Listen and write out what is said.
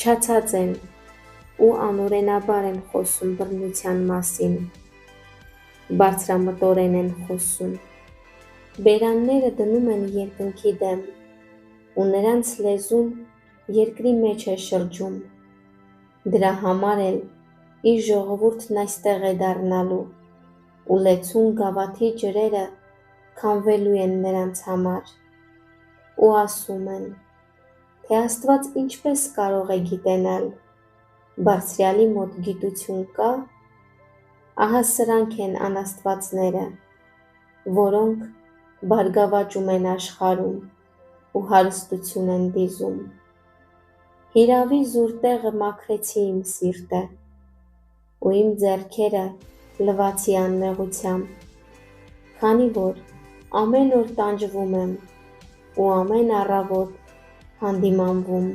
Փչացած են ու անօրենաբար են խոսում բռնության մասին, բարձրամտորեն են խոսում, բերանները դնում են երկնքի դեմ, ու նրանց լեզուն երկրի մեջ է շրջում, դրա համար էլ իր ժողովուրդն այստեղ է դառնալու, ու լեցուն գավաթի ջրերը քամվելու են նրանց համար, ու ասում են, թե Աստված ինչպես կարող է գիտենալ, Բարձրյալի մոտ գիտություն կա, ահա սրանք են անաստվածները, որոնք բարգավաճում են աշխարհում ու հարստություն են դիզում։ Հիրավի զուր տեղը մաքրեցի իմ սիրտը, ու իմ ձեռքերը լվացի անմեղությամբ, քանի որ ամեն օր տանջվում եմ ու ամեն առավոտ հանդիմանվում։